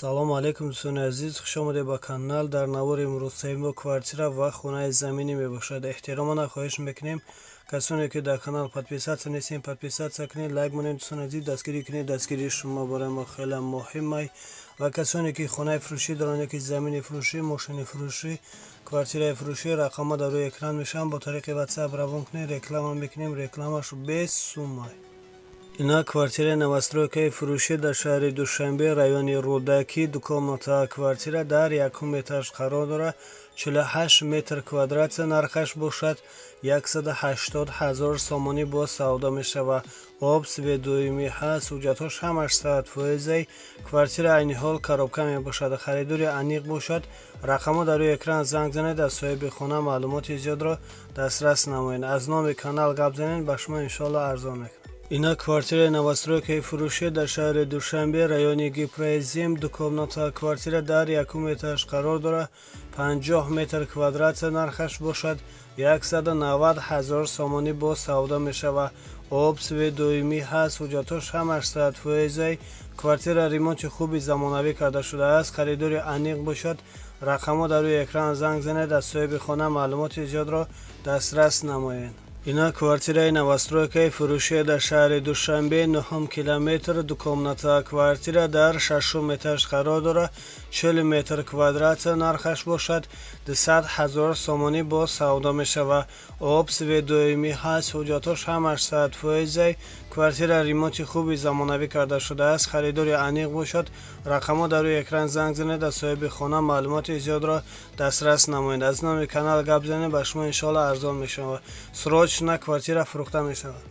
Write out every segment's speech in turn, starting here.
салому алейкум дӯстони азиз, хушомадед ба канал. дар навори имрӯзтаи мо квартира ва хонаи заминӣ мебошад. эҳтиромона хоҳиш мекунем касоне ки дар канал подписатсия нестем, подписатсия кунед, лайк монед. дӯстони азиз, дастгирӣ кунед, дастгирии шумо барои мо хеле муҳим ай. ва касоне ки хонаи фурӯшӣ доранд, яки замини фурӯшӣ, мошини фурӯшӣ, квартираи фурӯшӣ, рақамҳо дар рӯи экран мешаванд. бо тариқи ватсап равон кунед, реклама мекунем, рекламаш без сум ай. Ина квартираи новостройкаи фурӯшӣ дар шаҳри Душанбе, райони Рӯдаки, дукомната квартира дар 1 этаж қарор дорад. 48 метр квадрат нархаш бошад. 180 000 сомонӣ бо савдо мешавад. об сведоимӣ ҳаст, ҳуҷҷатҳош ҳамаш 100%. квартира айни ҳол коробка мебошад. харидори аниқ бошад. рақамҳо дар рӯи экран занг занед, аз соҳиби хона маълумоти зиёдро дастрас намоед. аз номи канал гап занед, ба шумо иншоалло арзон мекунад. Ина квартираи новостройкаи фурӯшӣ дар шаҳри Душанбе, райони Гипроезим, дукомната квартира дар 1 этаж қарор дорад. 50 метр квадрат нархаш бошад. 190 000 сомонӣ бо савдо мешавад. об сведоимӣ ҳаст, ҳуҷҷатҳош ҳамаш 100%. квартира ремонти хуби замонавӣ карда шудааст. харидори аниқ бошад. рақамҳо дар рӯи экран занг занед, аз соҳиби хона маълумоти зиёдро дастрас намоед. Ина квартираи новостройкаи фурӯшӣ дар шаҳри Душанбе, 9 километр, дукомната квартира дар 6 этаж қарор дорад. 40 метр квадрат нархаш бошад. 200 000 сомонӣ бо савдо мешавад. об сведоимӣ ҳаст, ҳуҷҷатҳош ҳамаш 100%. квартира ремонти хуби замонавӣ карда шудааст. харидори аниқ бошад. рақамҳо дар рӯи экран занг занед, аз соҳиби хона маълумоти зиёдро дастрас намоед. аз номи канал гап занед, ба шумо иншоалло арзон мешавад. срочно квартира фурӯхта мешавад.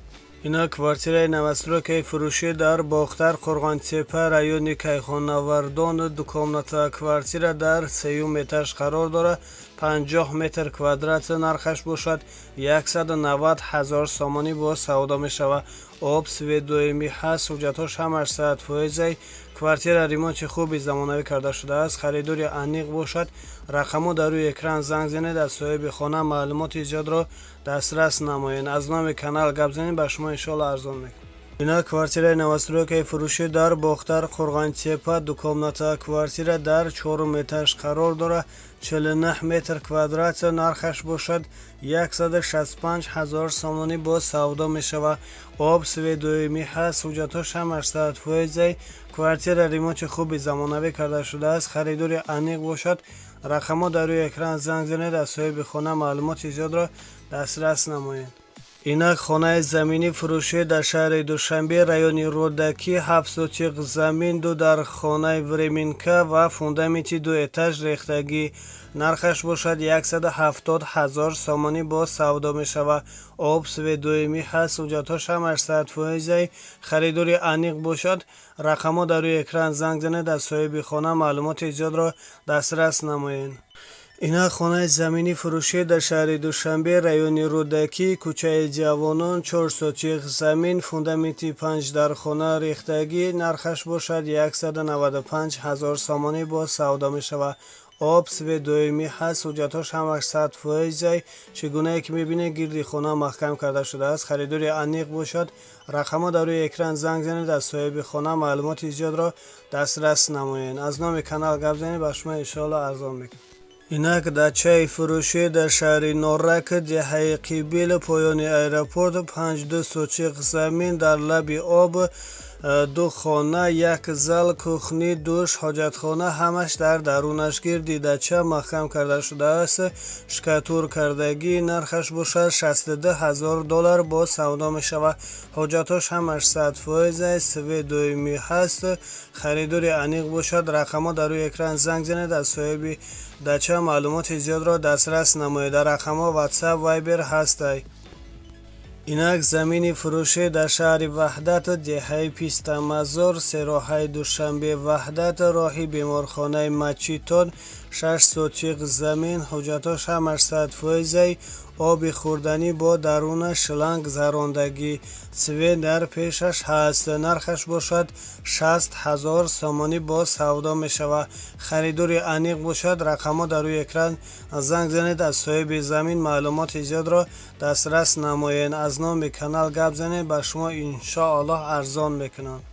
ина квартираи новостройкаи фурӯшӣ дар Бохтар, Қурғонтепа, райони Кайхонавардон, дукомната квартира дар 3 этаж қарор дорад. 50 метр квадрат нархаш бошад. 190 000 сомонӣ бо савдо мешавад. об сведоимӣ ҳаст, ҳуҷҷатҳош ҳамаш 100%. квартира ремонти хуби замонавӣ карда шудааст. харидори аниқ бошад. рақамҳо дар рӯи экран занг занед, аз соҳиби хона маълумоти зиёдро дастрас намоед. аз номи канал гап занед, ба шумо иншоалло арзон мекунад. ина квартираи новостройкаи фурӯшӣ дар Бохтар, Қурғонтепа, дукомната квартира дар 4 этаж қарор дорад. 49 метр квадрат нархаш бошад. 165 000 сомонӣ бо савдо мешавад. об сведоимӣ ҳаст, ҳуҷҷатҳош ҳамаш 100%. квартира ремонти хуби замонавӣ карда шудааст. харидори аниқ бошад. рақамҳо дар рӯи экран занг занед, аз соҳиби хона маълумоти зиёдро дастрас намоед. инак хонаи заминӣ фурӯшӣ дар шаҳри Душанбе, райони Рӯдаки, 7 сотиқ замин, 2 дар хонаи временка ва фундаменти 2 этаж рехтагӣ. нархаш бошад 170 000 сомонӣ бо савдо мешавад. об сведоимӣ ҳаст, ҳуҷҷатҳош ҳамаш 100%. харидори аниқ бошад. рақамҳо дар рӯи экран занг занед, аз соҳиби хона маълумоти зиёдро дастрас намоед. ина хонаи заминӣ фурӯшӣ дар шаҳри Душанбе, райони Рӯдаки, кӯчаи Ҷавонон, 4 сотиқ замин, фундаменти 5 дар хона рехтагӣ. нархаш бошад 195 000 сомонӣ бо савдо мешавад. об сведоимӣ ҳаст, ҳуҷҷатҳош ҳамаш 100%. чигунае ки мебинед, гирди хона маҳкам карда шудааст. харидори аниқ бошад. рақамҳо дар рӯи экран занг занед, аз соҳиби хона маълумоти зиёдро дастрас намоед. аз номи канал гап занед, ба шумо иншоалло арзон мекунад. инак дачаи фурӯшӣ дар шаҳри Норак, деҳаи Қибил, поёни аэропорт, 52 сотиқ замин дар лаби об, 2 хона, 1 зал, кухни, душ, ҳоҷатхона, ҳамаш дар дарунаш гирди дача маҳкам карда шудааст. шкатур кардагӣ. нархаш бошад 62 000 бо савдо мешавад. ҳоҷатҳош ҳамаш 100%. сведоимӣ ҳаст. харидори аниқ бошад. рақамҳо дар рӯи экран занг занед, аз соҳиби дача маълумоти зиёдро дастрас намоед. дар рақамҳо ватсап, вайбер ҳастай. инак замини фурӯшӣ дар шаҳри Ваҳдат, деҳаи Пистамазор, сероҳаи Душанбе, Ваҳдат, роҳи беморхонаи Мачитон, 6 сотиқ замин, ҳуҷҷатҳош ҳамаш 100%. оби хӯрданӣ бо дарунаш шланг зарондагӣ. цве дар пешаш ҳаст. нархаш бошад 60 000 сомонӣ бо савдо мешавад. харидори аниқ бошад. рақамҳо дар рӯи экран занг занед, аз соҳиби замин маълумоти зиёдро дастрас намоед. аз номи канал гап занед, ба шумо иншоаллоҳ арзон мекунанд.